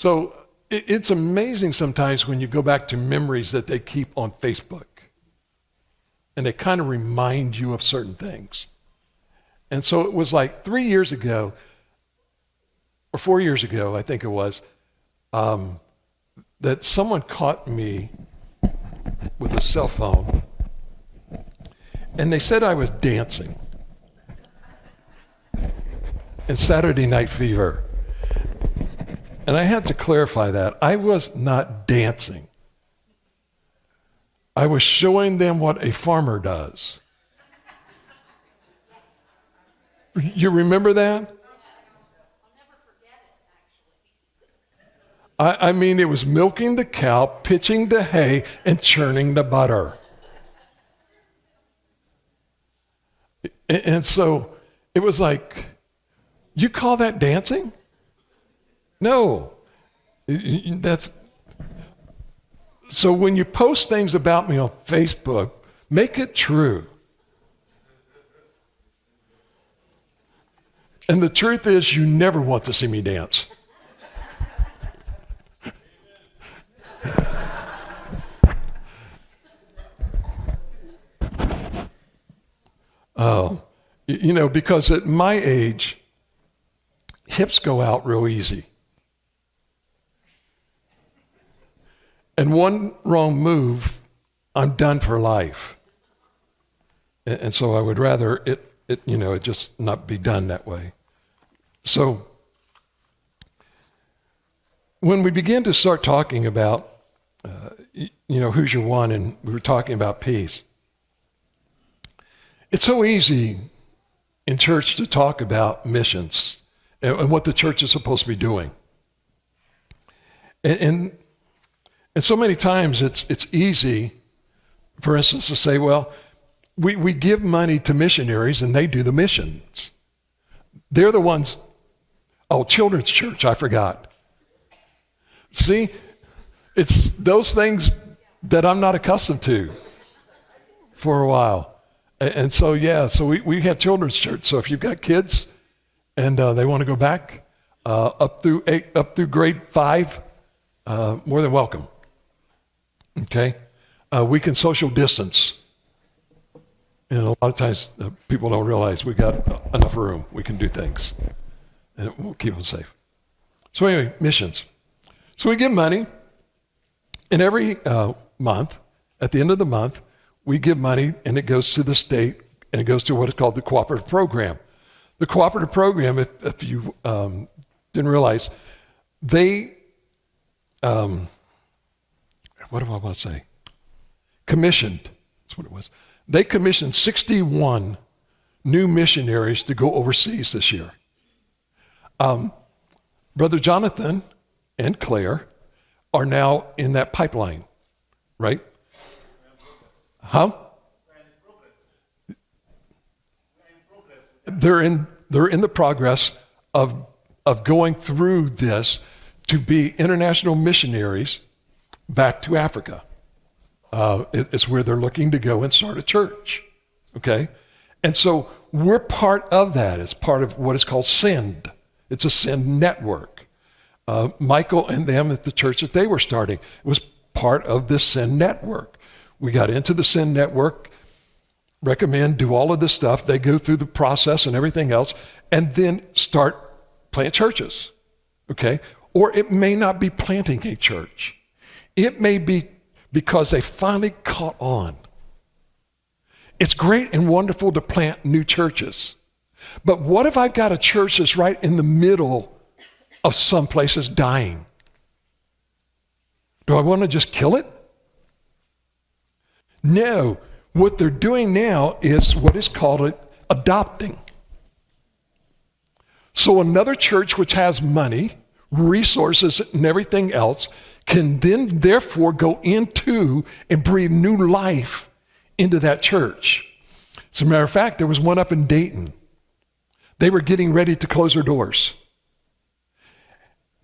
So it's amazing sometimes when you go back to memories that they keep on Facebook. And they kind of remind you of certain things. And so it was like 3 years ago, or 4 years ago, I think it was, that someone caught me with a cell phone, and they said I was dancing in Saturday Night Fever. And I had to clarify that. I was not dancing. I was showing them what a farmer does. You remember that? I mean, it was milking the cow, pitching the hay, and churning the butter. And so it was like, you call that dancing? No. That's so when you post things about me on Facebook, make it true. And the truth is, you never want to see me dance. Oh, because at my age, hips go out real easy. And one wrong move, I'm done for life. And so I would rather it just not be done that way. So when we begin to start talking about, who's your one, and we were talking about peace, it's so easy in church to talk about missions and what the church is supposed to be doing. And so many times it's easy, for instance, to say, well, we give money to missionaries and they do the missions. They're the ones, children's church, I forgot. See, it's those things that I'm not accustomed to for a while. And so, we have children's church. So if you've got kids and they want to go back up through grade 5, more than welcome. Okay? We can social distance. And a lot of times people don't realize we got enough room. We can do things. And it will keep them safe. So anyway, missions. So we give money. And every month, at the end of the month, we give money, and it goes to the state, and it goes to what is called the cooperative program. The cooperative program, if you didn't realize, they, what do I want to say? Commissioned, that's what it was. They commissioned 61 new missionaries to go overseas this year. Brother Jonathan and Claire are now in that pipeline, right? Huh? They're in the progress of going through this to be international missionaries back to Africa. It's where they're looking to go and start a church. Okay? And so we're part of that. It's part of what is called SEND. It's a SEND network. Michael and them at the church that they were starting was part of this SEND network. We got into the SEND network, do all of this stuff. They go through the process and everything else, and then start planting churches, okay? Or it may not be planting a church. It may be because they finally caught on. It's great and wonderful to plant new churches. But what if I've got a church that's right in the middle of some places dying? Do I want to just kill it? No, what they're doing now is what is called adopting. So another church which has money, resources, and everything else can then therefore go into and breathe new life into that church. As a matter of fact, there was one up in Dayton. They were getting ready to close their doors.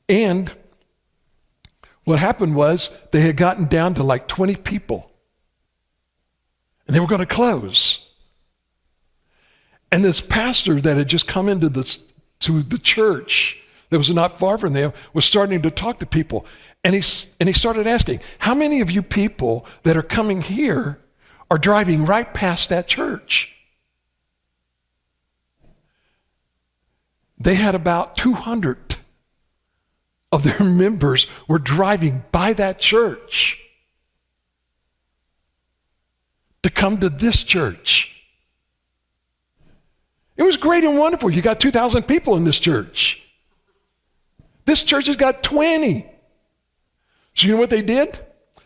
And what happened was they had gotten down to like 20 people. And they were going to close. And this pastor that had just come to the church that was not far from them was starting to talk to people. And he started asking, how many of you people that are coming here are driving right past that church? They had about 200 of their members were driving by that church to come to this church. It was great and wonderful. You got 2,000 people in this church. This church has got 20. So you know what they did?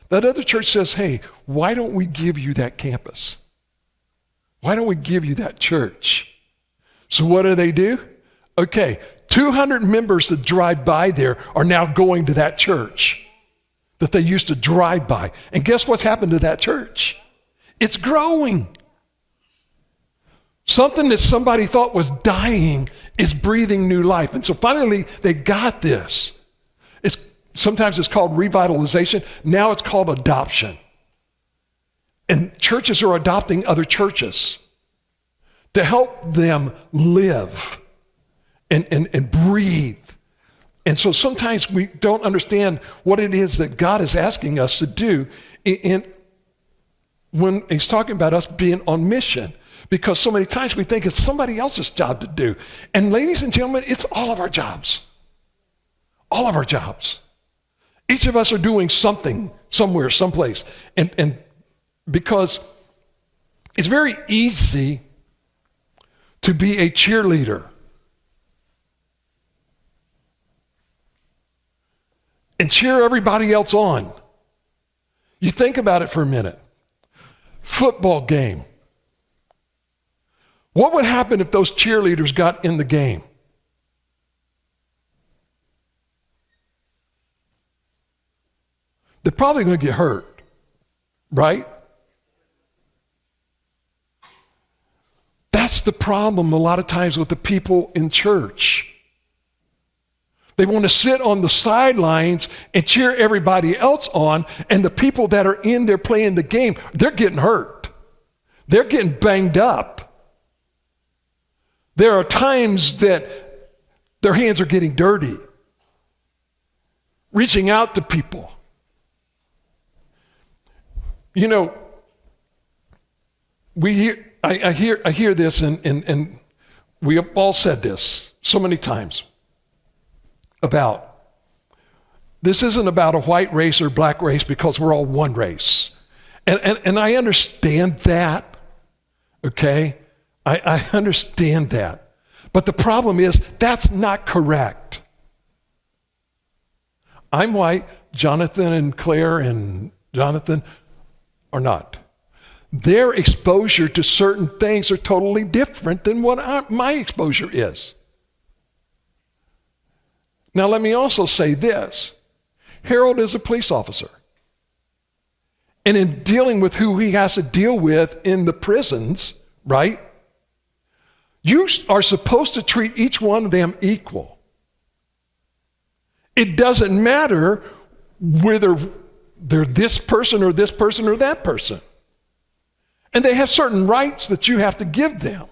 That other church says, hey, why don't we give you that campus? Why don't we give you that church? So what do? Okay, 200 members that drive by there are now going to that church that they used to drive by. And guess what's happened to that church? It's growing. Something that somebody thought was dying is breathing new life. And so finally, they got this. Sometimes it's called revitalization. Now it's called adoption. And churches are adopting other churches to help them live and breathe. And so sometimes we don't understand what it is that God is asking us to do when he's talking about us being on mission. Because so many times we think it's somebody else's job to do. And ladies and gentlemen, it's all of our jobs. All of our jobs. Each of us are doing something, somewhere, someplace. And because it's very easy to be a cheerleader and cheer everybody else on. You think about it for a minute. Football game. What would happen if those cheerleaders got in the game? They're probably going to get hurt, right? That's the problem a lot of times with the people in church. They want to sit on the sidelines and cheer everybody else on, and the people that are in there playing the game, they're getting hurt. They're getting banged up. There are times that their hands are getting dirty, reaching out to people. You know, I hear this, and we have all said this so many times about this isn't about a white race or black race because we're all one race. And I understand that, okay? I understand that. But the problem is that's not correct. I'm white, Jonathan and Claire and Jonathan are not. Their exposure to certain things are totally different than what my exposure is. Now, let me also say this. Harold is a police officer. And in dealing with who he has to deal with in the prisons, right? You are supposed to treat each one of them equal. It doesn't matter whether they're this person or this person or that person. And they have certain rights that you have to give them.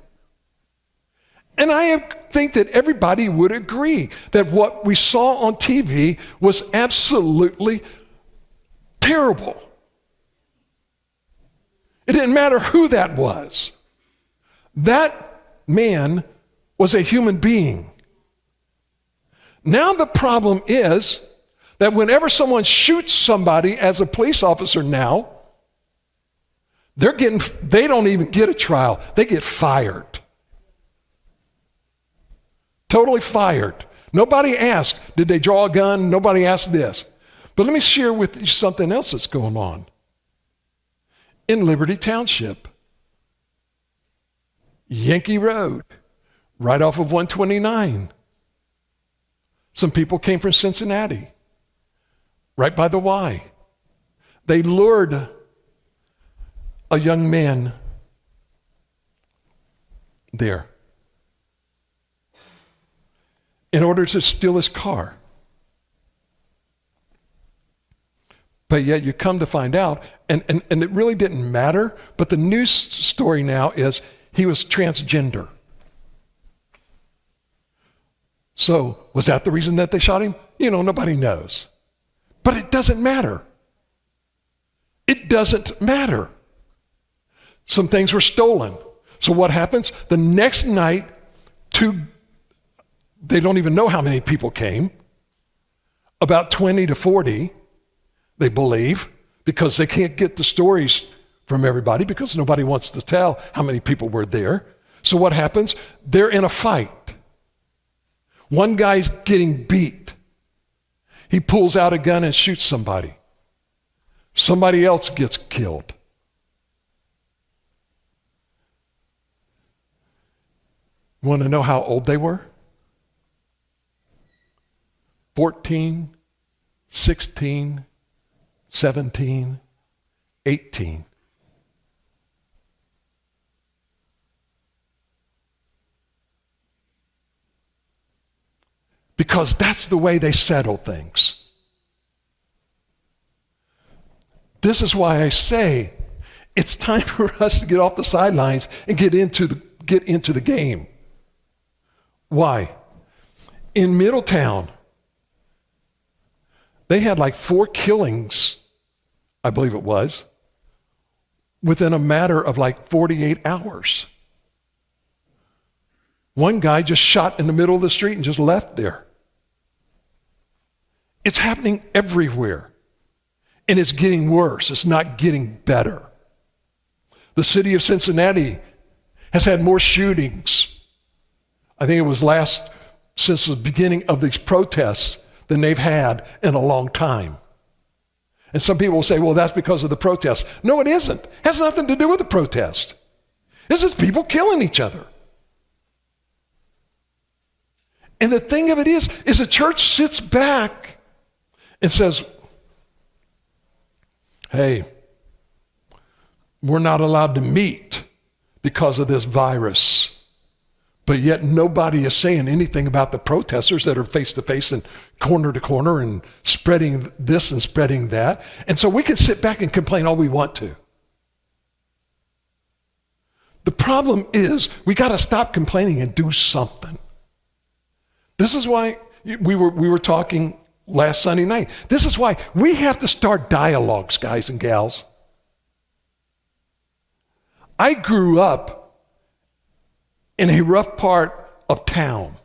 And I think that everybody would agree that what we saw on TV was absolutely terrible. It didn't matter who that was. That man was a human being. Now the problem is that whenever someone shoots somebody as a police officer now, they don't even get a trial. They get fired. Totally fired. Nobody asked, did they draw a gun? Nobody asked this. But let me share with you something else that's going on. In Liberty Township, Yankee Road, right off of 129. Some people came from Cincinnati, right by the Y. They lured a young man there in order to steal his car. But yet you come to find out, and it really didn't matter, but the news story now is he was transgender. So was that the reason that they shot him? Nobody knows. But it doesn't matter. It doesn't matter. Some things were stolen. So what happens? The next night, they don't even know how many people came. About 20 to 40, they believe, because they can't get the stories from everybody because nobody wants to tell how many people were there. So what happens? They're in a fight. One guy's getting beat. He pulls out a gun and shoots somebody. Somebody else gets killed. Want to know how old they were? 14, 16, 17, 18. Because that's the way they settle things. This is why I say it's time for us to get off the sidelines and get into the game. Why? In Middletown, they had like 4 killings, I believe it was, within a matter of like 48 hours. One guy just shot in the middle of the street and just left there. It's happening everywhere. And it's getting worse. It's not getting better. The city of Cincinnati has had more shootings. I think it was since the beginning of these protests than they've had in a long time. And some people will say, well, that's because of the protests. No, it isn't. It has nothing to do with the protest. This is people killing each other. And the thing of it is the church sits back and says, hey, we're not allowed to meet because of this virus. But yet nobody is saying anything about the protesters that are face to face and corner to corner and spreading this and spreading that. And so we can sit back and complain all we want to. The problem is we got to stop complaining and do something. This is why we were talking last Sunday night. This is why we have to start dialogues, guys and gals. I grew up in a rough part of town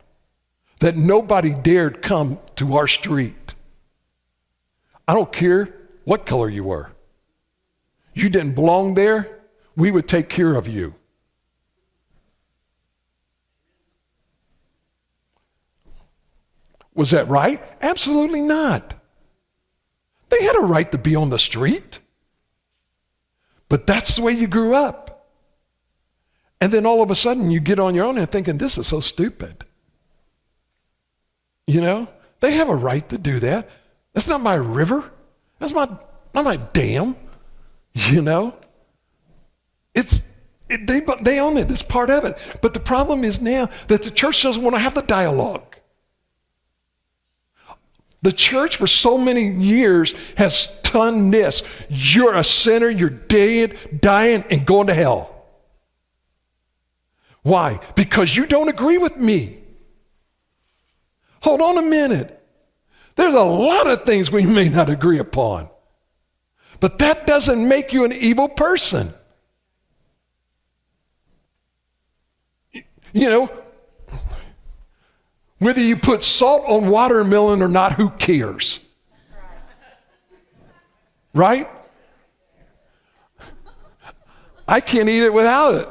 that nobody dared come to our street. I don't care what color you were. You didn't belong there, we would take care of you. Was that right? Absolutely not. They had a right to be on the street. But that's the way you grew up. And then all of a sudden you get on your own and thinking, this is so stupid. They have a right to do that. That's not my river. That's not my dam. They own it. It's part of it. But the problem is now that the church doesn't want to have the dialogue. The church for so many years has done this. You're a sinner, you're dead, dying, and going to hell. Why? Because you don't agree with me. Hold on a minute. There's a lot of things we may not agree upon. But that doesn't make you an evil person. Whether you put salt on watermelon or not, who cares? Right? I can't eat it without it.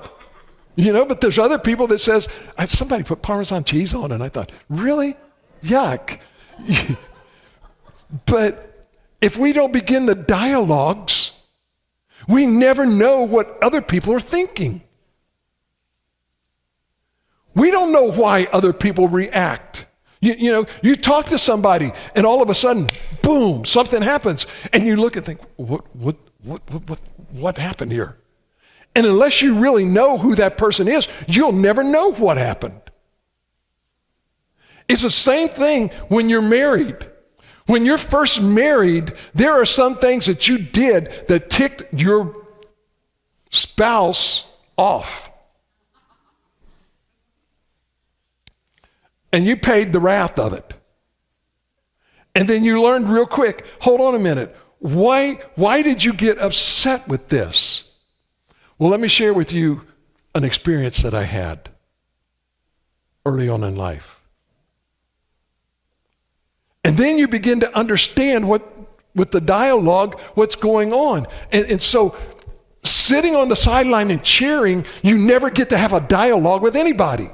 But there's other people that says, somebody put Parmesan cheese on it. And I thought, really? Yuck. But if we don't begin the dialogues, we never know what other people are thinking. We don't know why other people react. You talk to somebody and all of a sudden, boom, something happens. And you look and think, what happened here? And unless you really know who that person is, you'll never know what happened. It's the same thing when you're married. When you're first married, there are some things that you did that ticked your spouse off. and you paid the wrath of it. And then you learned real quick, hold on a minute, why did you get upset with this? Well, let me share with you an experience that I had early on in life. And then you begin to understand with the dialogue, what's going on. And so sitting on the sideline and cheering, you never get to have a dialogue with anybody.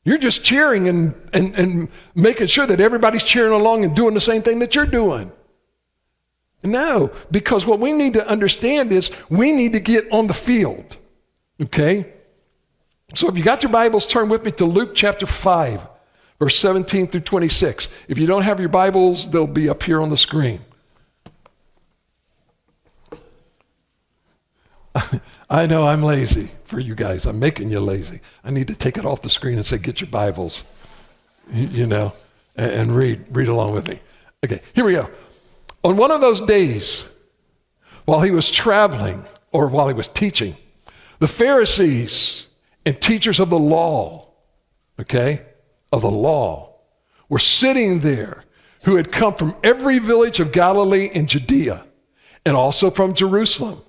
You're just cheering and making sure that everybody's cheering along and doing the same thing that you're doing. No, because what we need to understand is we need to get on the field, okay? So if you got your Bibles, turn with me to Luke chapter 5, verse 17 through 26. If you don't have your Bibles, they'll be up here on the screen. I know I'm lazy for you guys. I'm making you lazy. I need to take it off the screen and say, get your Bibles, and read along with me. Okay, here we go. On one of those days, while he was traveling or while he was teaching, the Pharisees and teachers of the law, were sitting there, who had come from every village of Galilee and Judea, and also from Jerusalem.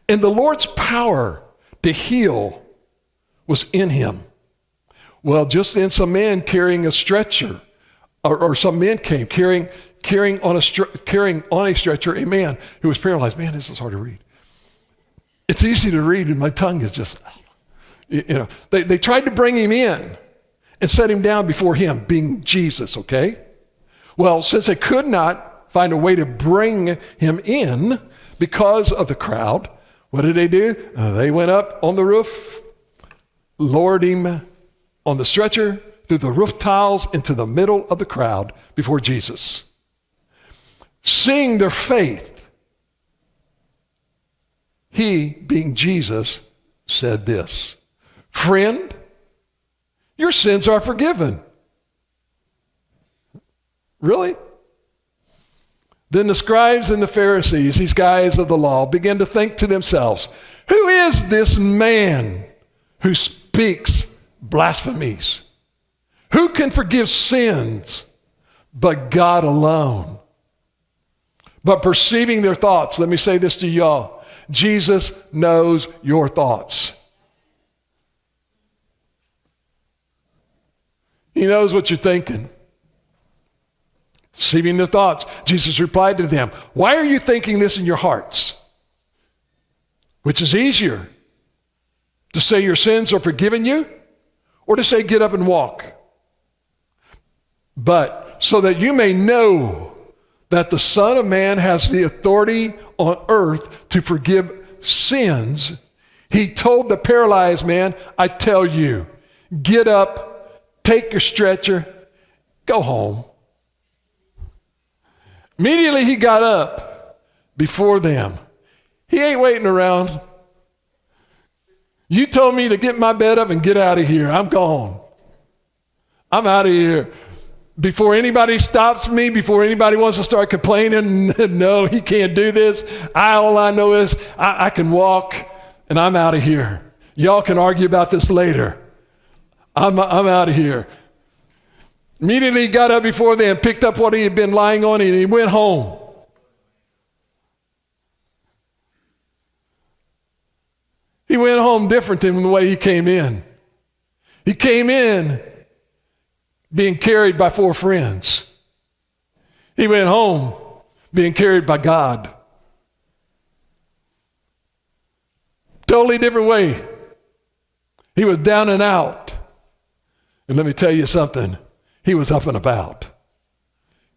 And the Lord's power to heal was in him. Well, just then some men carrying a stretcher, or some men came carrying on a stretcher a man who was paralyzed. Man, this is hard to read. It's easy to read, and my tongue is just, They tried to bring him in and set him down before him, being Jesus, okay? Well, since they could not find a way to bring him in because of the crowd, what did they do? They went up on the roof, lowered him on the stretcher through the roof tiles into the middle of the crowd before Jesus. Seeing their faith, he, being Jesus, said this, "Friend, your sins are forgiven." Really? Then the scribes and the Pharisees, these guys of the law, began to think to themselves, who is this man who speaks blasphemies? Who can forgive sins but God alone? But perceiving their thoughts, let me say this to y'all, Jesus knows your thoughts. He knows what you're thinking. Perceiving their thoughts, Jesus replied to them, "Why are you thinking this in your hearts? Which is easier, to say your sins are forgiven you, or to say get up and walk? But so that you may know that the Son of Man has the authority on earth to forgive sins, he told the paralyzed man, I tell you, get up, take your stretcher, go home." Immediately he got up before them. He ain't waiting around. You told me to get my bed up and get out of here. I'm gone. I'm out of here. Before anybody stops me, before anybody wants to start complaining, no, he can't do this. All I know is I can walk and I'm out of here. Y'all can argue about this later. I'm out of here. Immediately he got up before them, picked up what he had been lying on, and he went home. He went home different than the way he came in. He came in being carried by 4 friends. He went home being carried by God. Totally different way. He was down and out. And let me tell you something. He was up and about,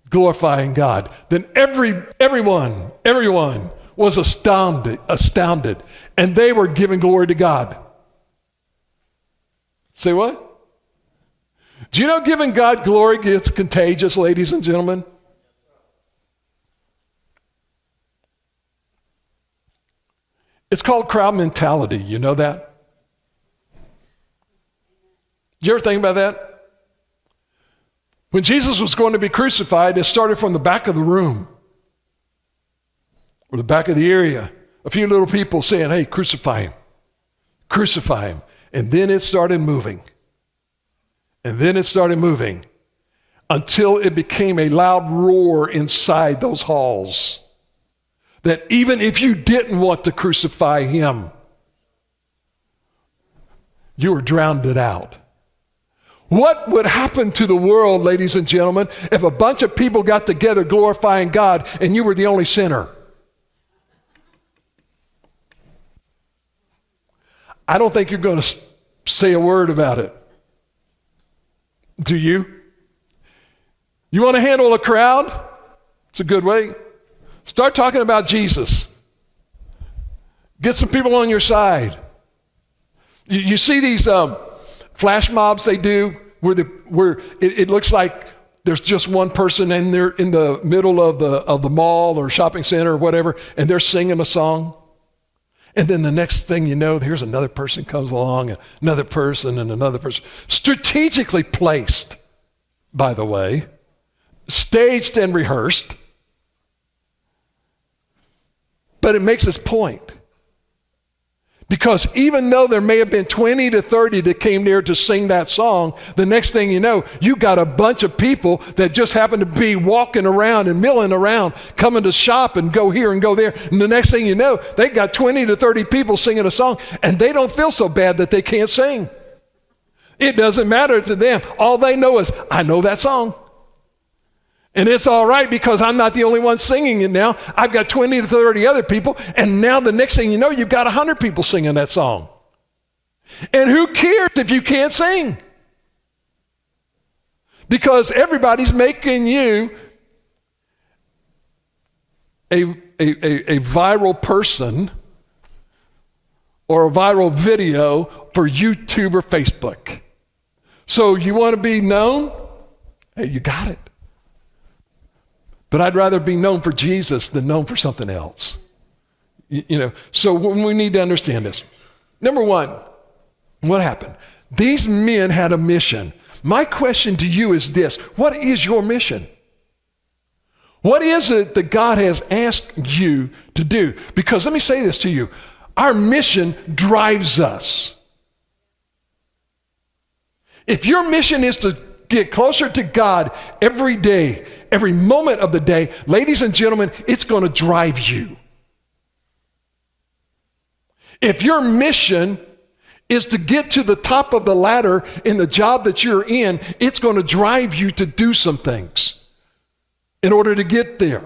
glorifying God. Then everyone was astounded, and they were giving glory to God. Say what? Do you know giving God glory gets contagious, ladies and gentlemen? It's called crowd mentality. You know that? Did you ever think about that? When Jesus was going to be crucified, it started from the back of the room or the back of the area. A few little people saying, hey, crucify him. Crucify him. And then it started moving. And then it started moving until it became a loud roar inside those halls that even if you didn't want to crucify him, you were drowned it out. What would happen to the world, ladies and gentlemen, if a bunch of people got together glorifying God and you were the only sinner? I don't think you're going to say a word about it. Do you? You want to handle a crowd? It's a good way. Start talking about Jesus. Get some people on your side. You see these flash mobs they do where it looks like there's just one person and they're in the middle of the mall or shopping center or whatever, and they're singing a song. And then the next thing you know, here's another person comes along, and another person and another person. Strategically placed, by the way, staged and rehearsed. But it makes its point. Because even though there may have been 20 to 30 that came there to sing that song, the next thing you know, you got a bunch of people that just happen to be walking around and milling around, coming to shop and go here and go there. And the next thing you know, they got 20 to 30 people singing a song, and they don't feel so bad that they can't sing. It doesn't matter to them. All they know is, I know that song. And it's all right because I'm not the only one singing it now. I've got 20 to 30 other people, and now the next thing you know, you've got 100 people singing that song. And who cares if you can't sing? Because everybody's making you a viral person or a viral video for YouTube or Facebook. So you want to be known? Hey, you got it. But I'd rather be known for Jesus than known for something else. So we need to understand this. Number one, what happened? These men had a mission. My question to you is this: what is your mission? What is it that God has asked you to do? Because let me say this to you. Our mission drives us. If your mission is to get closer to God every day, every moment of the day, ladies and gentlemen, it's going to drive you. If your mission is to get to the top of the ladder in the job that you're in, it's going to drive you to do some things in order to get there.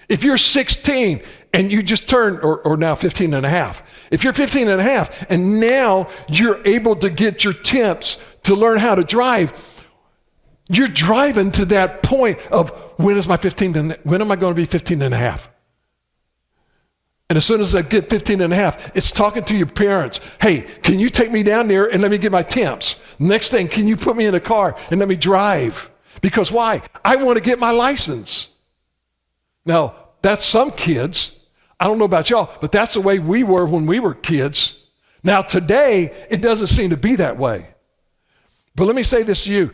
If you're 16 and you just turned, or now 15 and a half, if you're 15 and a half and now you're able to get your temps to learn how to drive, you're driving to that point of when am I going to be 15 and a half? And as soon as I get 15 and a half, it's talking to your parents. Hey, can you take me down there and let me get my temps? Next thing, can you put me in a car and let me drive? Because why? I want to get my license. Now, that's some kids. I don't know about y'all, but that's the way we were when we were kids. Now, today, it doesn't seem to be that way. But let me say this to you.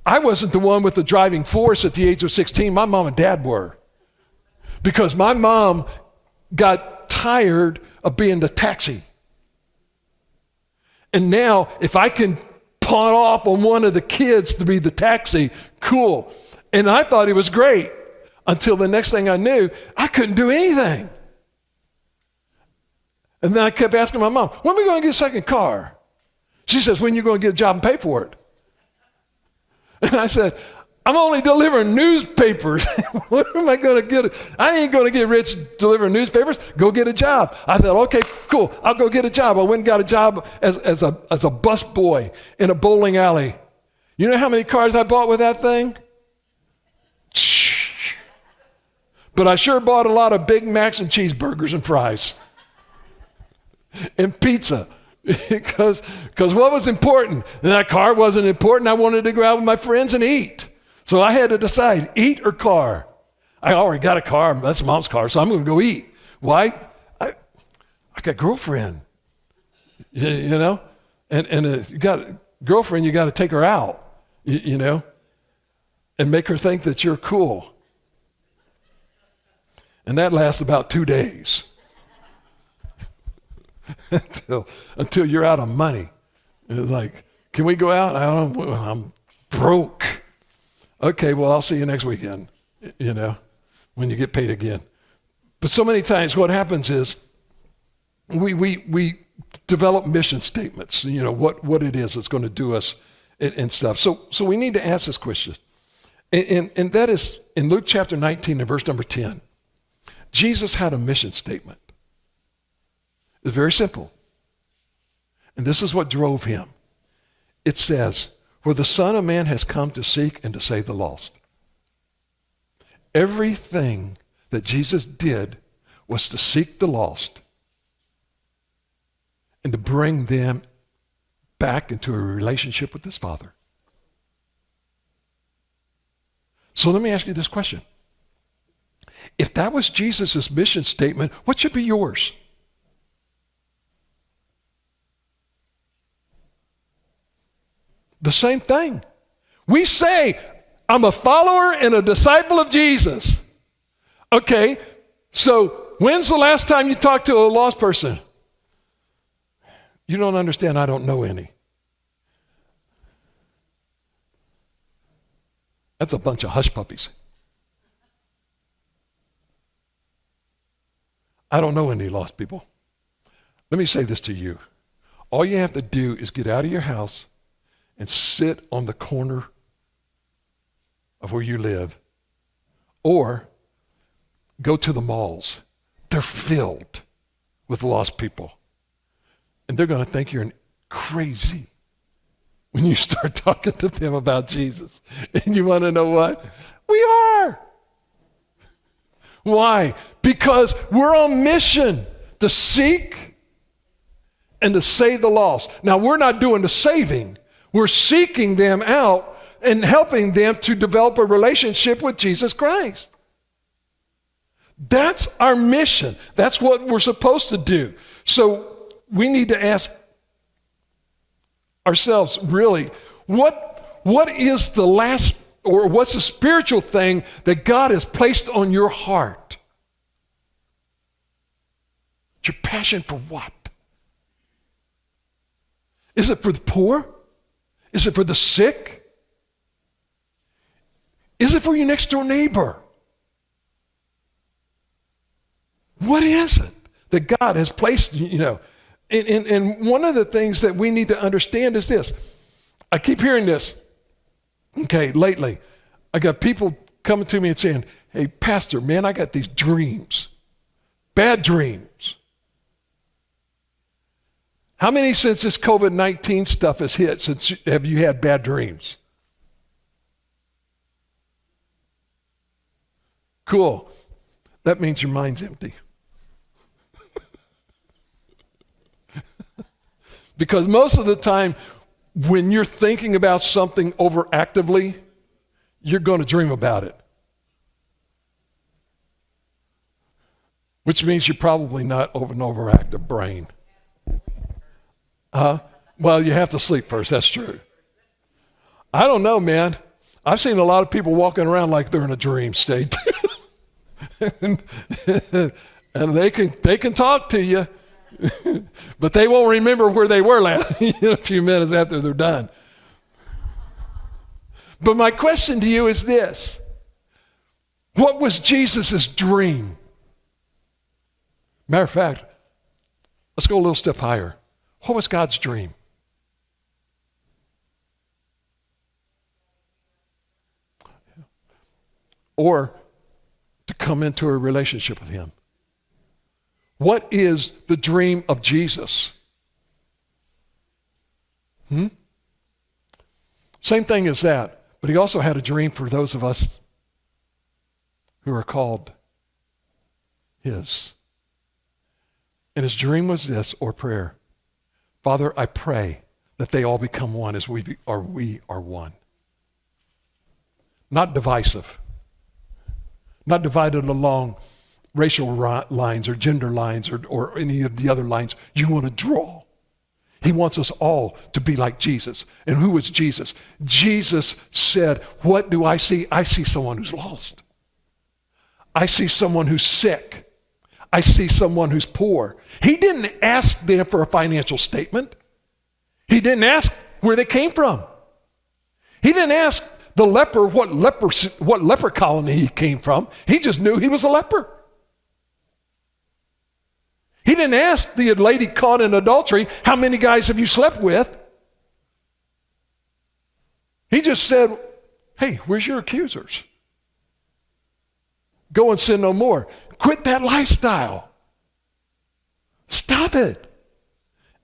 I wasn't the one with the driving force at the age of 16. My mom and dad were. Because my mom got tired of being the taxi. And now, if I can pawn off on one of the kids to be the taxi, cool. And I thought it was great until the next thing I knew, I couldn't do anything. And then I kept asking my mom, when are we going to get a second car? She says, when are you going to get a job and pay for it? And I said, I'm only delivering newspapers. What am I going to get? I ain't going to get rich delivering newspapers. Go get a job. I thought, okay, cool. I'll go get a job. I went and got a job as a bus boy in a bowling alley. You know how many cars I bought with that thing? But I sure bought a lot of Big Macs and cheeseburgers and fries and pizza. Because what was important? That car wasn't important. I wanted to go out with my friends and eat. So I had to decide, eat or car. I already got a car. That's mom's car, so I'm going to go eat. Why? I got a girlfriend, you know? And you got a girlfriend, you got to take her out, you know? And make her think that you're cool. And that lasts about 2 days. until you're out of money. It's like, Can we go out? I don't know. I'm broke. Okay, well, I'll see you next weekend, when you get paid again. But so many times what happens is we develop mission statements, what it is that's going to do us and stuff. So we need to ask this question. And that is in Luke chapter 19 and verse number 10. Jesus had a mission statement. It's very simple. And this is what drove him. It says, "For the Son of Man has come to seek and to save the lost." Everything that Jesus did was to seek the lost and to bring them back into a relationship with his Father. So let me ask you this question. If that was Jesus' mission statement, what should be yours? The same thing. We say, I'm a follower and a disciple of Jesus. Okay, so when's the last time you talked to a lost person? You don't understand, I don't know any. That's a bunch of hush puppies. I don't know any lost people. Let me say this to you. All you have to do is get out of your house and sit on the corner of where you live, or go to the malls. They're filled with lost people. And they're going to think you're crazy when you start talking to them about Jesus. And you want to know what? We are. Why? Because we're on mission to seek and to save the lost. Now, we're not doing the saving. We're seeking them out and helping them to develop a relationship with Jesus Christ. That's our mission. That's what we're supposed to do. So we need to ask ourselves, really, what is the last, or what's the spiritual thing that God has placed on your heart? Your passion for what? Is it for the poor? Is it for the sick? Is it for your next door neighbor? What is it that God has placed, And one of the things that we need to understand is this. I keep hearing this, lately. I got people coming to me and saying, "Hey, Pastor, man, I got these dreams, bad dreams." How many since this COVID-19 stuff has hit have you had bad dreams? Cool. That means your mind's empty. Because most of the time, when you're thinking about something overactively, you're going to dream about it. Which means you're probably not an overactive brain. Well, you have to sleep first, that's true. I don't know, man. I've seen a lot of people walking around like they're in a dream state. and they can talk to you, but they won't remember where they were a few minutes after they're done. But my question to you is this. What was Jesus' dream? Matter of fact, let's go a little step higher. What was God's dream? Or to come into a relationship with him. What is the dream of Jesus? Same thing as that, but he also had a dream for those of us who are called his. And his dream was this, or prayer. Father, I pray that they all become one as we are one. Not divisive. Not divided along racial lines or gender lines or any of the other lines you want to draw. He wants us all to be like Jesus. And who was Jesus? Jesus said, what do I see? I see someone who's lost. I see someone who's sick. I see someone who's poor. He didn't ask them for a financial statement. He didn't ask where they came from. He didn't ask the leper what leper colony he came from. He just knew he was a leper. He didn't ask the lady caught in adultery, how many guys have you slept with? He just said, hey, where's your accusers? Go and sin no more. Quit that lifestyle. Stop it.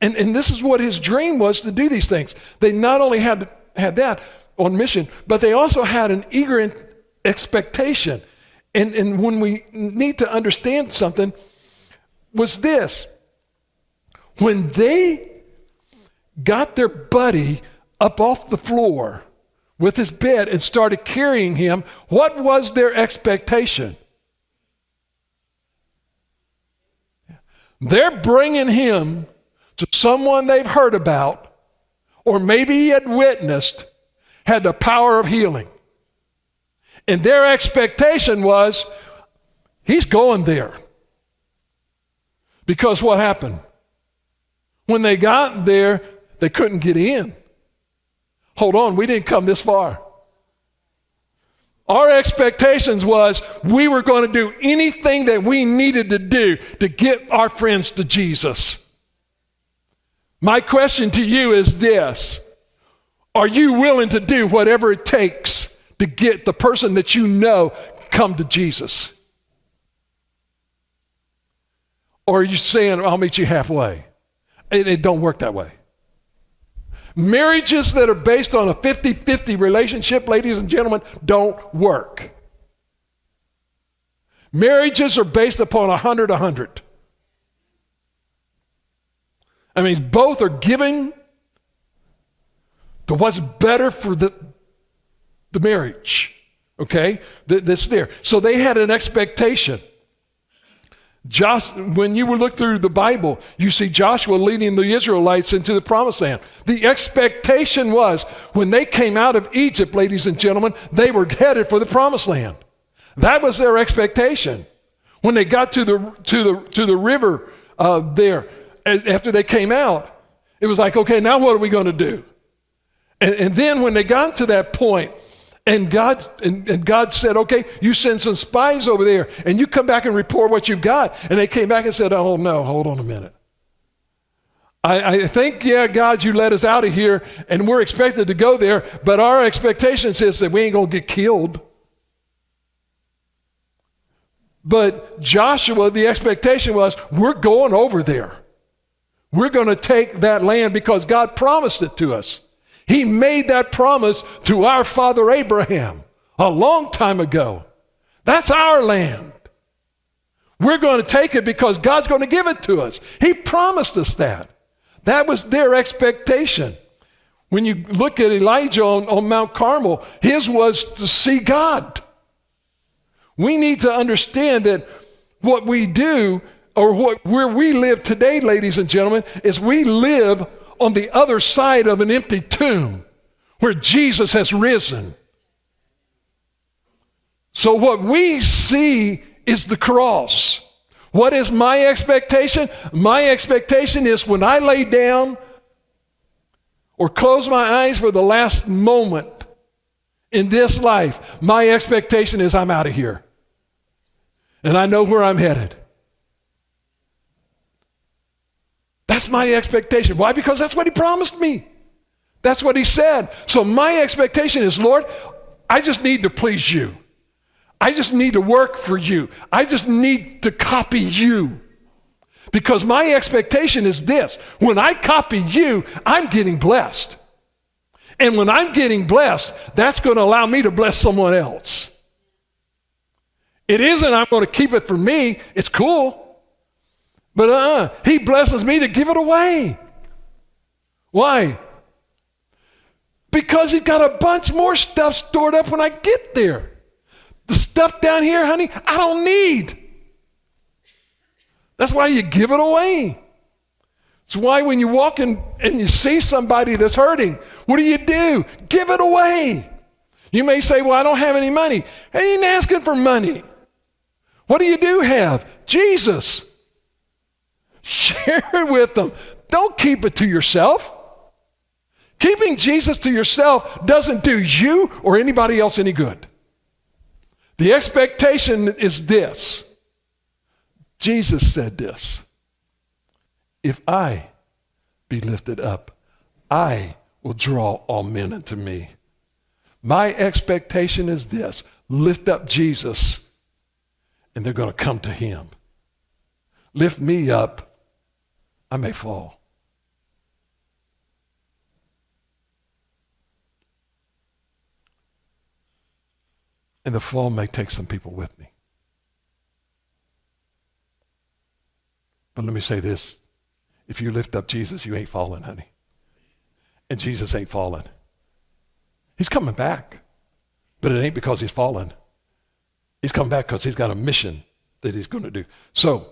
And this is what his dream was, to do these things. They not only had that on mission, but they also had an eager expectation. And when we need to understand something, was this. When they got their buddy up off the floor with his bed and started carrying him, what was their expectation? They're bringing him to someone they've heard about, or maybe he had witnessed, had the power of healing. And their expectation was, he's going there. Because what happened? When they got there, they couldn't get in. Hold on, we didn't come this far. Our expectations was we were going to do anything that we needed to do to get our friends to Jesus. My question to you is this: are you willing to do whatever it takes to get the person that you know come to Jesus? Or are you saying, I'll meet you halfway? It don't work that way. Marriages that are based on a 50-50 relationship, ladies and gentlemen, don't work. Marriages are based upon 100-100. I mean, both are giving to what's better for the marriage, okay? That's there. So they had an expectation. When you look through the Bible, you see Joshua leading the Israelites into the promised land. The expectation was when they came out of Egypt, ladies and gentlemen, they were headed for the promised land. That was their expectation. When they got to the river there, after they came out, it was like, okay, now what are we going to do? And then when they got to that point, and God said, okay, you send some spies over there and you come back and report what you've got. And they came back and said, oh no, hold on a minute. I think, yeah, God, you let us out of here and we're expected to go there, but our expectations is that we ain't going to get killed. But Joshua, the expectation was, we're going over there. We're going to take that land because God promised it to us. He made that promise to our father Abraham a long time ago. That's our land. We're going to take it because God's going to give it to us. He promised us that. That was their expectation. When you look at Elijah on Mount Carmel, his was to see God. We need to understand that what we do, or where we live today, ladies and gentlemen, is we live on the other side of an empty tomb where Jesus has risen. So what we see is the cross. What is my expectation? My expectation is when I lay down or close my eyes for the last moment in this life, my expectation is I'm out of here. And I know where I'm headed. That's my expectation. Why? Because that's what he promised me. That's what he said. So my expectation is, Lord, I just need to please you. I just need to work for you. I just need to copy you. Because my expectation is this: when I copy you, I'm getting blessed. And when I'm getting blessed, that's going to allow me to bless someone else. It isn't I'm going to keep it for me. It's cool. But he blesses me to give it away. Why? Because he's got a bunch more stuff stored up when I get there. The stuff down here, honey, I don't need. That's why you give it away. It's why when you walk in and you see somebody that's hurting, what do? Give it away. You may say, well, I don't have any money. I ain't asking for money. What do you have? Jesus. Share it with them. Don't keep it to yourself. Keeping Jesus to yourself doesn't do you or anybody else any good. The expectation is this. Jesus said this. If I be lifted up, I will draw all men unto me. My expectation is this. Lift up Jesus, and they're going to come to him. Lift me up, I may fall. And the fall may take some people with me. But let me say this. If you lift up Jesus, you ain't falling, honey. And Jesus ain't falling. He's coming back. But it ain't because he's fallen. He's coming back because he's got a mission that he's going to do. So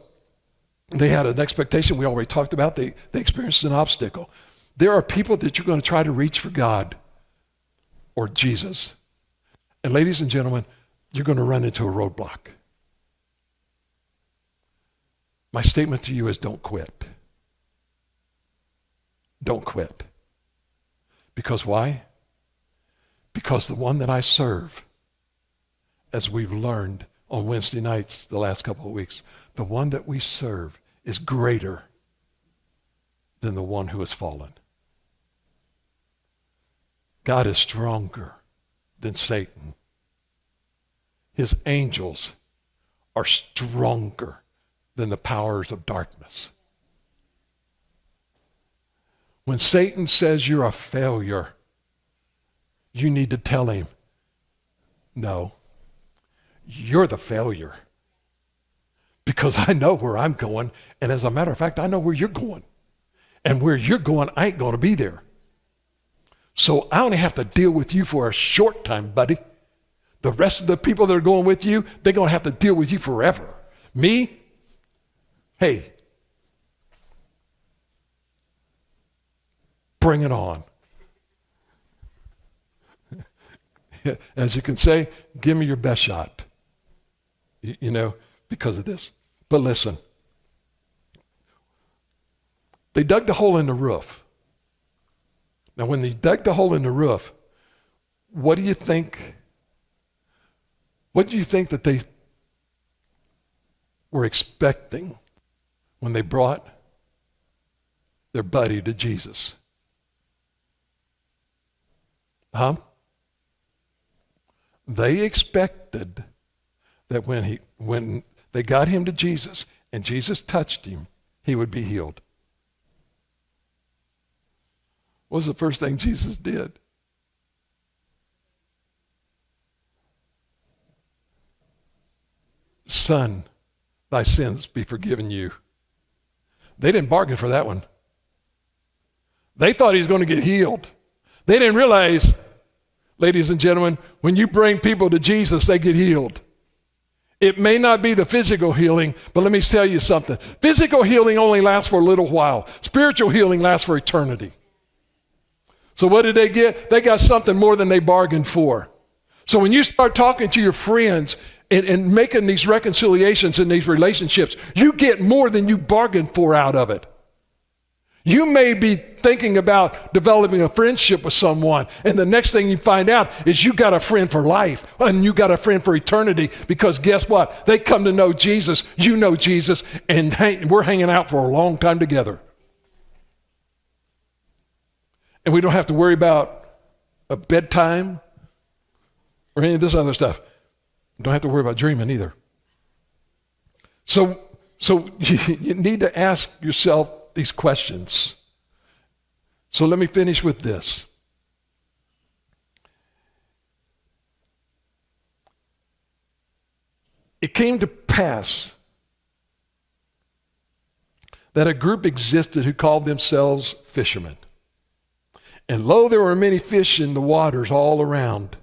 they had an expectation we already talked about. They experienced an obstacle. There are people that you're going to try to reach for God or Jesus. And ladies and gentlemen, you're going to run into a roadblock. My statement to you is don't quit. Don't quit. Because why? Because the one that I serve, as we've learned on Wednesday nights the last couple of weeks, the one that we serve is greater than the one who has fallen. God is stronger than Satan. His angels are stronger than the powers of darkness. When Satan says you're a failure, you need to tell him, no, you're the failure. Because I know where I'm going, and as a matter of fact, I know where you're going. And where you're going, I ain't going to be there. So I only have to deal with you for a short time, buddy. The rest of the people that are going with you, they're going to have to deal with you forever. Me? Hey, bring it on. As you can say, give me your best shot. You know, because of this. But listen, they dug the hole in the roof. Now, when they dug the hole in the roof, what do you think? What do you think that they were expecting when they brought their buddy to Jesus? They expected that when they got him to Jesus and Jesus touched him, he would be healed. What was the first thing Jesus did? Son, thy sins be forgiven you. They didn't bargain for that one. They thought he was going to get healed. They didn't realize, ladies and gentlemen, when you bring people to Jesus, they get healed. It may not be the physical healing, but let me tell you something. Physical healing only lasts for a little while. Spiritual healing lasts for eternity. So what did they get? They got something more than they bargained for. So when you start talking to your friends and making these reconciliations in these relationships, you get more than you bargained for out of it. You may be thinking about developing a friendship with someone, and the next thing you find out is you got a friend for life, and you got a friend for eternity, because guess what? They come to know Jesus, you know Jesus, and we're hanging out for a long time together. And we don't have to worry about a bedtime or any of this other stuff. We don't have to worry about dreaming either. So you need to ask yourself these questions. So let me finish with this. It came to pass that a group existed who called themselves fishermen. And lo, there were many fish in the waters all around.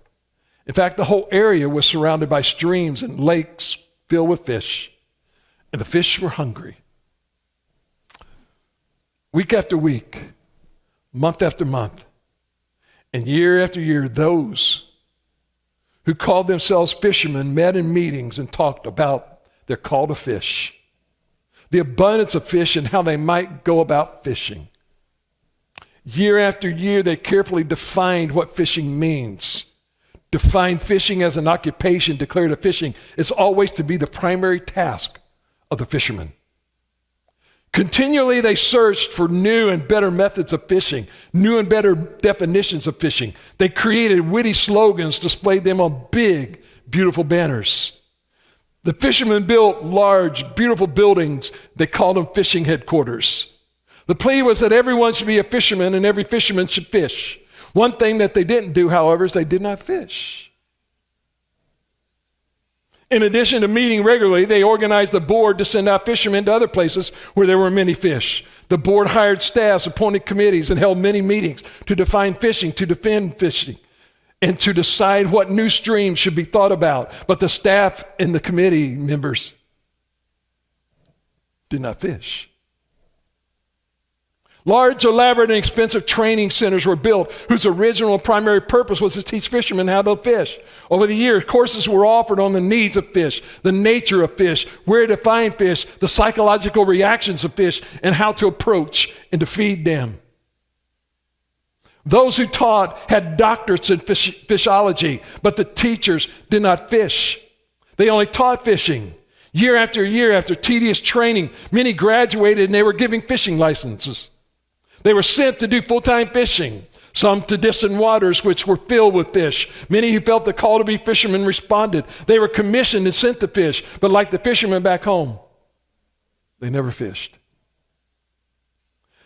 In fact, the whole area was surrounded by streams and lakes filled with fish. And the fish were hungry. Week after week, month after month, and year after year, those who called themselves fishermen met in meetings and talked about their call to fish, the abundance of fish and how they might go about fishing. Year after year, they carefully defined what fishing means. Defined fishing as an occupation, declared that fishing is always to be the primary task of the fisherman. Continually, they searched for new and better methods of fishing, new and better definitions of fishing. They created witty slogans, displayed them on big, beautiful banners. The fishermen built large, beautiful buildings. They called them fishing headquarters. The plea was that everyone should be a fisherman and every fisherman should fish. One thing that they didn't do, however, is they did not fish. In addition to meeting regularly, they organized a board to send out fishermen to other places where there were many fish. The board hired staffs, appointed committees, and held many meetings to define fishing, to defend fishing, and to decide what new streams should be thought about. But the staff and the committee members did not fish. Large, elaborate, and expensive training centers were built whose original and primary purpose was to teach fishermen how to fish. Over the years, courses were offered on the needs of fish, the nature of fish, where to find fish, the psychological reactions of fish, and how to approach and to feed them. Those who taught had doctorates in fishology, but the teachers did not fish. They only taught fishing. Year after tedious training, many graduated and they were giving fishing licenses. They were sent to do full-time fishing, some to distant waters which were filled with fish. Many who felt the call to be fishermen responded. They were commissioned and sent to fish, but like the fishermen back home, they never fished.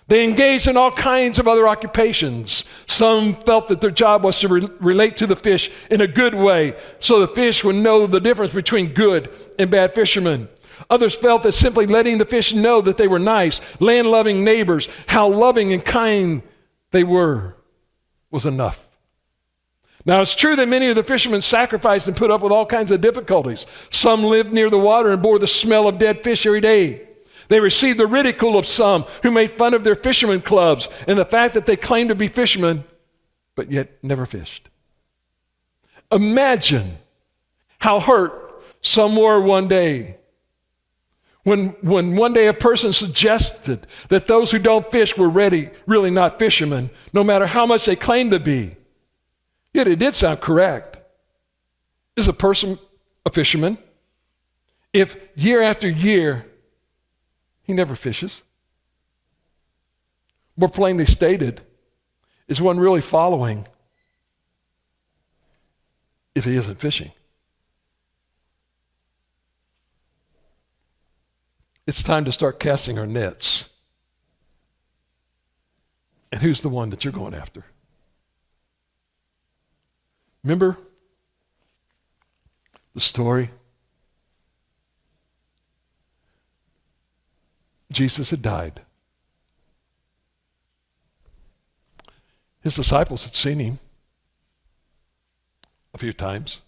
They engaged in all kinds of other occupations. Some felt that their job was to relate to the fish in a good way, so the fish would know the difference between good and bad fishermen. Others felt that simply letting the fish know that they were nice, land-loving neighbors, how loving and kind they were, was enough. Now, it's true that many of the fishermen sacrificed and put up with all kinds of difficulties. Some lived near the water and bore the smell of dead fish every day. They received the ridicule of some who made fun of their fishermen clubs and the fact that they claimed to be fishermen, but yet never fished. Imagine how hurt some were one day when one day a person suggested that those who don't fish were really not fishermen, no matter how much they claimed to be. Yet it did sound correct. Is a person a fisherman if year after year he never fishes? More plainly stated, is one really following if he isn't fishing? It's time to start casting our nets. And who's the one that you're going after? Remember the story? Jesus had died. His disciples had seen him a few times.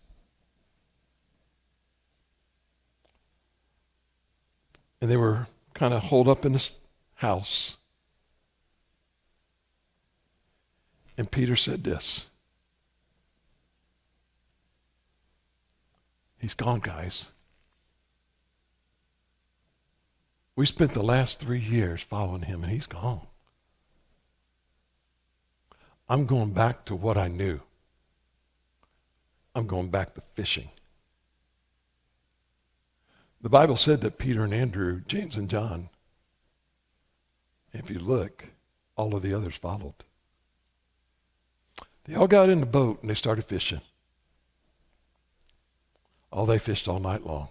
And they were kind of holed up in this house. And Peter said this. He's gone, guys. We spent the last 3 years following him, and he's gone. I'm going back to what I knew. I'm going back to fishing. The Bible said that Peter and Andrew, James and John, if you look, all of the others followed. They all got in the boat and they started fishing. Oh, they fished all night long.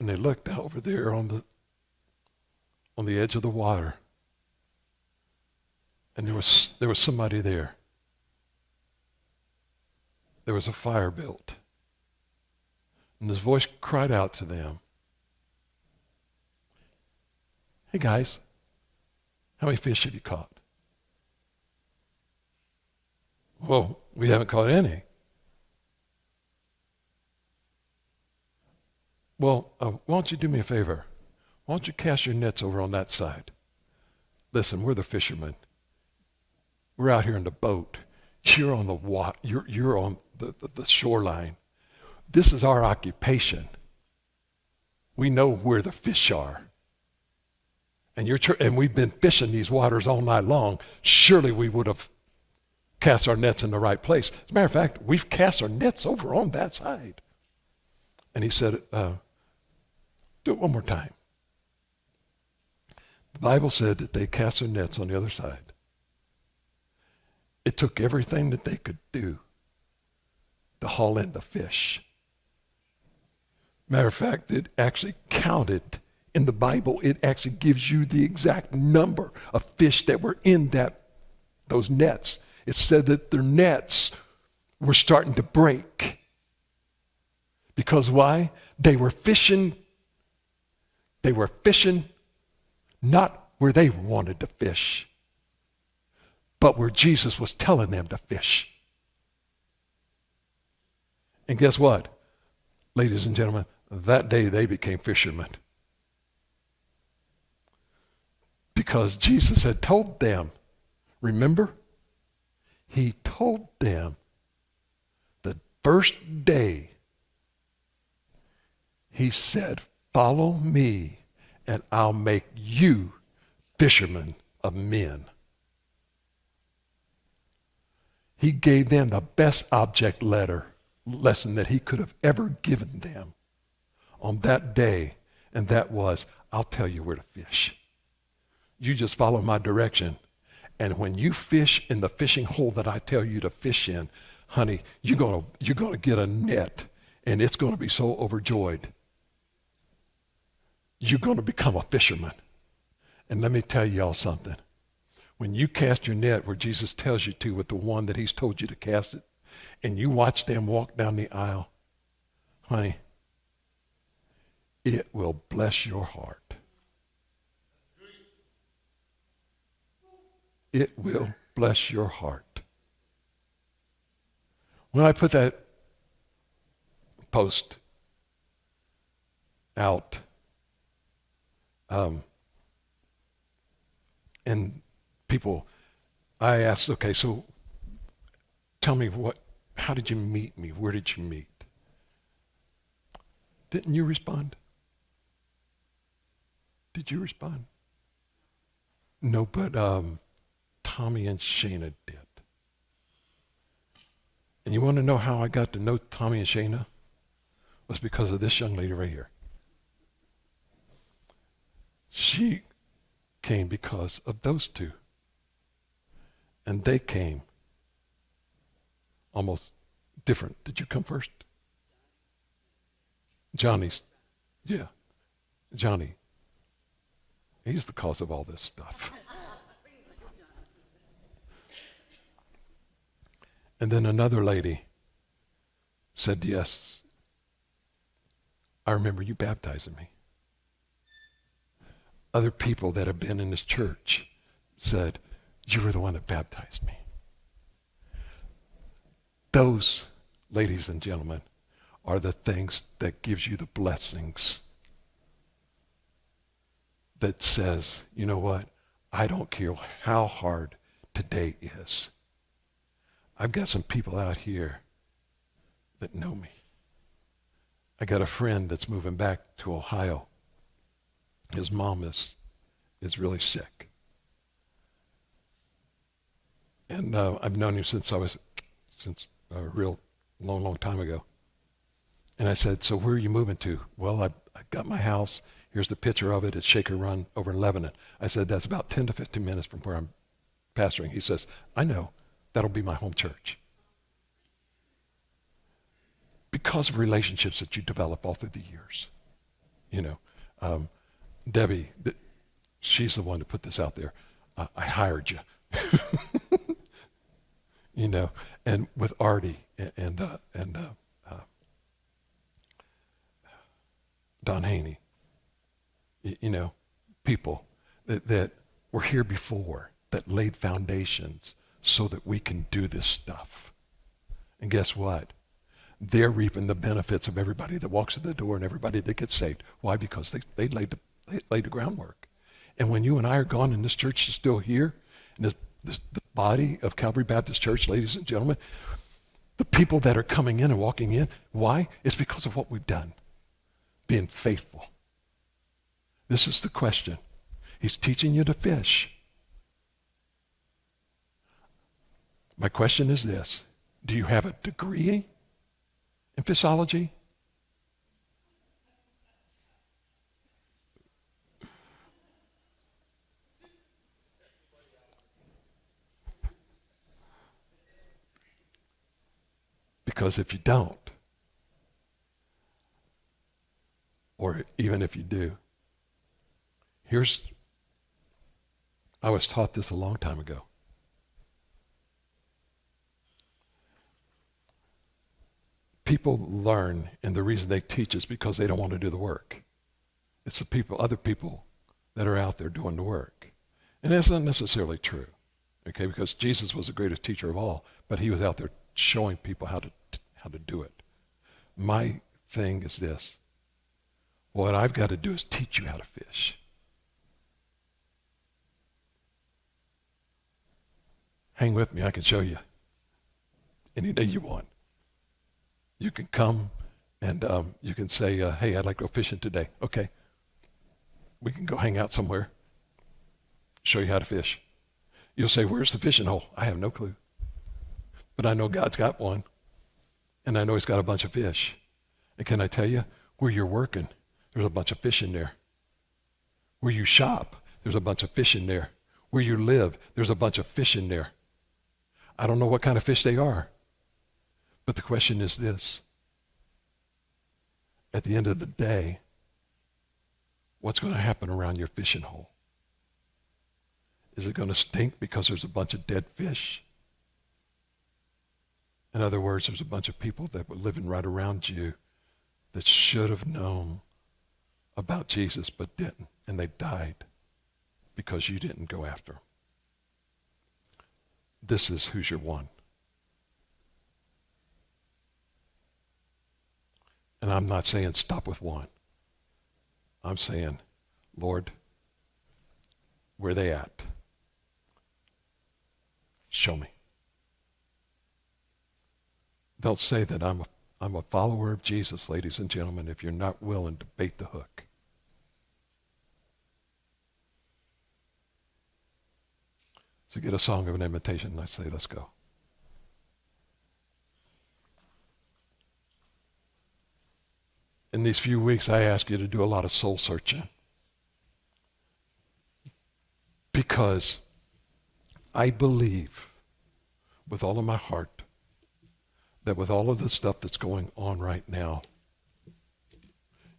And they looked out over there on the edge of the water. And there was somebody there. There was a fire built. And his voice cried out to them. Hey guys, how many fish have you caught? Well, we haven't caught any. Well, why don't you do me a favor? Why don't you cast your nets over on that side? Listen, we're the fishermen. We're out here in the boat. You're on the water. You're on the shoreline. This is our occupation. We know where the fish are. and we've been fishing these waters all night long, surely we would have cast our nets in the right place. As a matter of fact, we've cast our nets over on that side. And he said, do it one more time. The Bible said that they cast their nets on the other side. It took everything that they could do to haul in the fish. Matter of fact, it actually counted in the Bible. It actually gives you the exact number of fish that were in those nets. It said that their nets were starting to break. Because why? They were fishing not where they wanted to fish, but where Jesus was telling them to fish. And guess what? Ladies and gentlemen, that day they became fishermen. Because Jesus had told them, remember? He told them the first day, he said, follow me and I'll make you fishermen of men. He gave them the best object lesson that he could have ever given them on that day, and that was, I'll tell you where to fish. You just follow my direction, and when you fish in the fishing hole that I tell you to fish in, honey, you're gonna get a net, and it's gonna be so overjoyed. You're gonna become a fisherman. And let me tell y'all something. When you cast your net where Jesus tells you to with the one that he's told you to cast it, and you watch them walk down the aisle, honey, it will bless your heart. It will bless your heart. When I put that post out, and people, I asked, okay, so tell me how did you meet me? Where did you meet? Didn't you respond? Did you respond? No, but Tommy and Shana did. And you want to know how I got to know Tommy and Shana? It was because of this young lady right here. She came because of those two. And they came almost different. Did you come first? Johnny's. Yeah. Johnny. He's the cause of all this stuff. And then another lady said, yes, I remember you baptizing me. Other people that have been in this church said, you were the one that baptized me. Those, ladies and gentlemen, are the things that gives you the blessings that says, you know what? I don't care how hard today is. I've got some people out here that know me. I got a friend that's moving back to Ohio. His mom is really sick. And I've known him since a real long time ago. And I said, so where are you moving to? Well, I got my house. Here's the picture of it. It's Shaker Run over in Lebanon. I said, that's about 10 to 15 minutes from where I'm pastoring. He says, I know. That'll be my home church. Because of relationships that you develop all through the years. You know, Debbie, she's the one that put this out there. I hired you. You know, and with Artie and Don Haney, you know, people that were here before, that laid foundations so that we can do this stuff. And guess what? They're reaping the benefits of everybody that walks in the door and everybody that gets saved. Why? Because they laid the groundwork. And when you and I are gone and this church is still here, and the body of Calvary Baptist Church, ladies and gentlemen, the people that are coming in and walking in, why? It's because of what we've done, being faithful. This is the question. He's teaching you to fish. My question is this: do you have a degree in fishology? Because if you don't, or even if you do, I was taught this a long time ago. People learn, and the reason they teach is because they don't want to do the work. It's other people that are out there doing the work. And that's not necessarily true, okay, because Jesus was the greatest teacher of all, but he was out there showing people how to do it. My thing is this: what I've got to do is teach you how to fish. Hang with me, I can show you any day you want. You can come and you can say, hey, I'd like to go fishing today. Okay, we can go hang out somewhere, show you how to fish. You'll say, where's the fishing hole? I have no clue. But I know God's got one, and I know he's got a bunch of fish. And can I tell you, where you're working, there's a bunch of fish in there. Where you shop, there's a bunch of fish in there. Where you live, there's a bunch of fish in there. I don't know what kind of fish they are, but the question is this: at the end of the day, what's going to happen around your fishing hole? Is it going to stink because there's a bunch of dead fish? In other words, there's a bunch of people that were living right around you that should have known about Jesus but didn't, and they died because you didn't go after them. This is who's your one. And I'm not saying stop with one. I'm saying, Lord, where are they at? Show me. Don't say that I'm a follower of Jesus, ladies and gentlemen, if you're not willing to bait the hook. So get a song of an invitation, and I say, let's go. In these few weeks, I ask you to do a lot of soul searching, because I believe with all of my heart that with all of the stuff that's going on right now,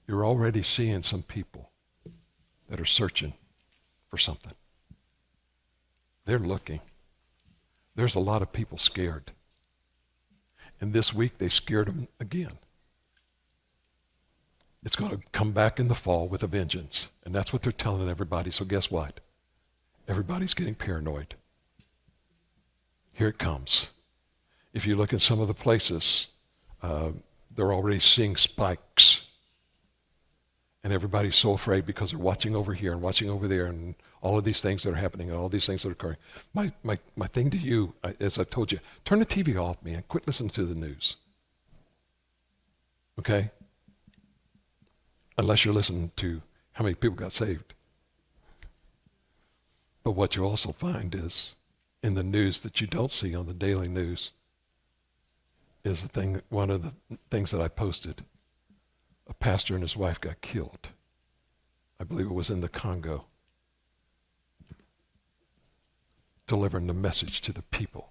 you're already seeing some people that are searching for something. They're looking. There's a lot of people scared. And this week they scared them again. It's going to come back in the fall with a vengeance. And that's what they're telling everybody. So guess what? Everybody's getting paranoid. Here it comes. If you look at some of the places, they're already seeing spikes. And everybody's so afraid because they're watching over here and watching over there and all of these things that are happening and all these things that are occurring. My thing to you, as I've told you, turn the TV off, man. Quit listening to the news. Okay? Unless you're listening to how many people got saved. But what you also find is in the news that you don't see on the daily news is one of the things that I posted. A pastor and his wife got killed. I believe it was in the Congo, delivering the message to the people.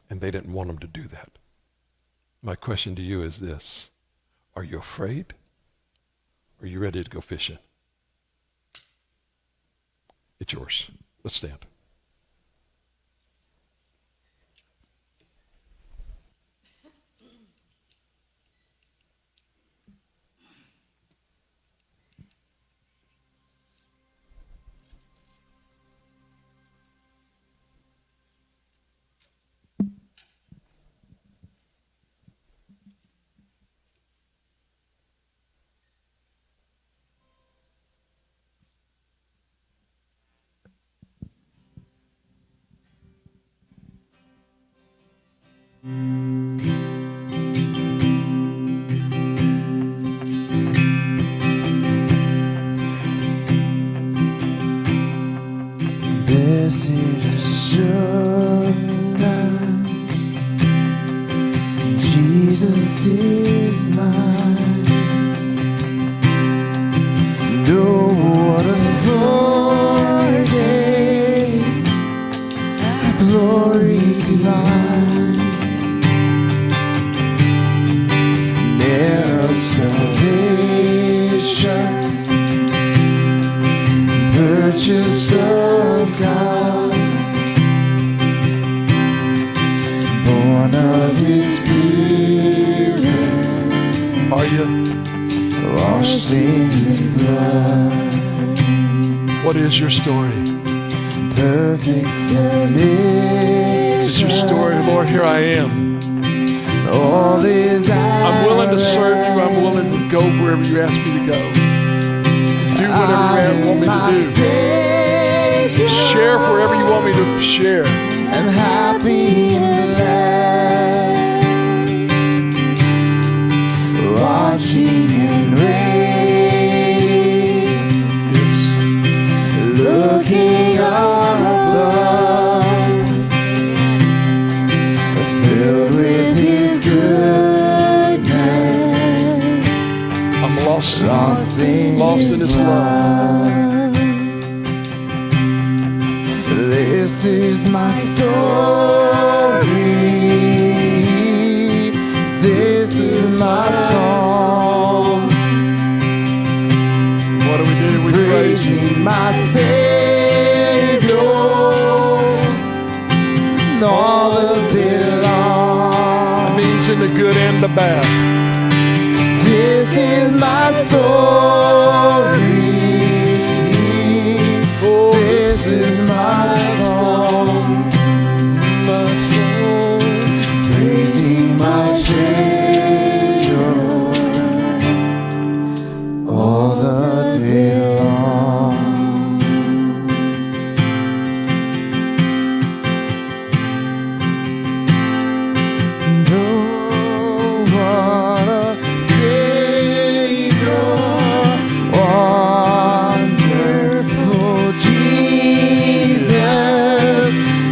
And they didn't want them to do that. My question to you is this: are you afraid? Or are you ready to go fishing? It's yours. Let's stand. are you? Washed in His blood. What is your story? Perfect submission. It's your story, Lord, here I am. All is I'm willing to serve you. I'm willing to go wherever you ask me to go. Do whatever you want me to do. Share wherever you want me to share. I'm happy and blessed, watching and waiting, Yes. looking up above, filled with His goodness. I'm lost in His love. This is my story. This is my song. What do? We praise you. Praising my Savior all the day long. That means in the good and the bad. This is my story. Oh, this is my song. My soul. Praising my Savior all the day long. Oh, what a Savior, wonderful Jesus.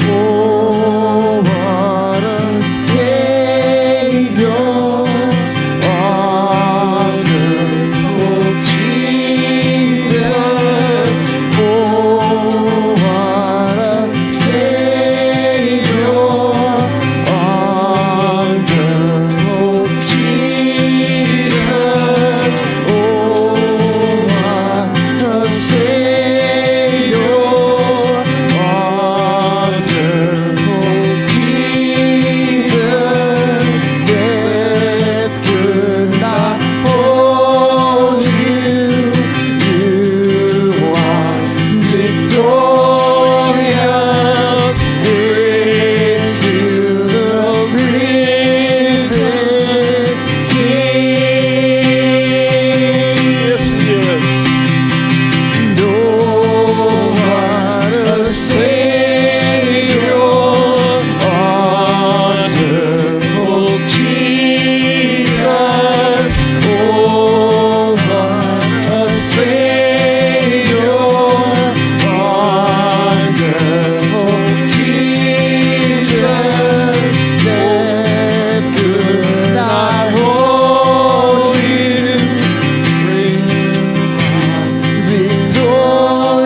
Oh, what a Savior, wonderful Jesus. Oh, what a Savior, wonderful Jesus. Oh, what a Savior, wonderful Jesus. Death could not hold you. You are victorious. Grace to the risen King. Yes, He is. Oh, what a Savior, wonderful Jesus. Oh, what a Savior, wonderful Jesus. Death could not hold you.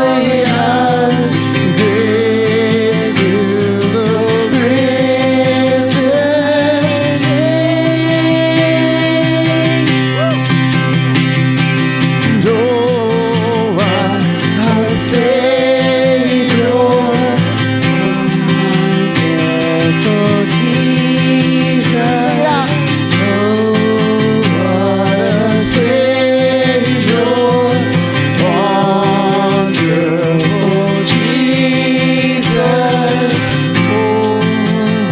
Victorious, grace to the risen King. Oh, what a Savior, wonderful Jesus. Oh, what a Savior, wonderful Jesus. Oh,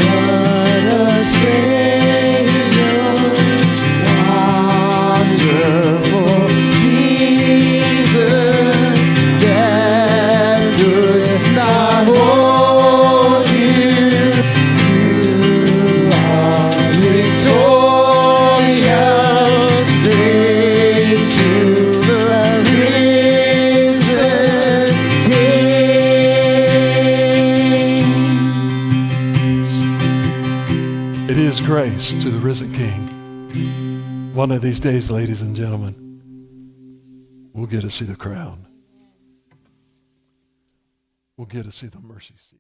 what a Savior, wonderful Jesus. Death could not hold you. You are victorious. Grace to the risen King. It is grace to the risen King. One of these days, ladies and gentlemen, we'll get to see the crown. We'll get to see the mercy seat.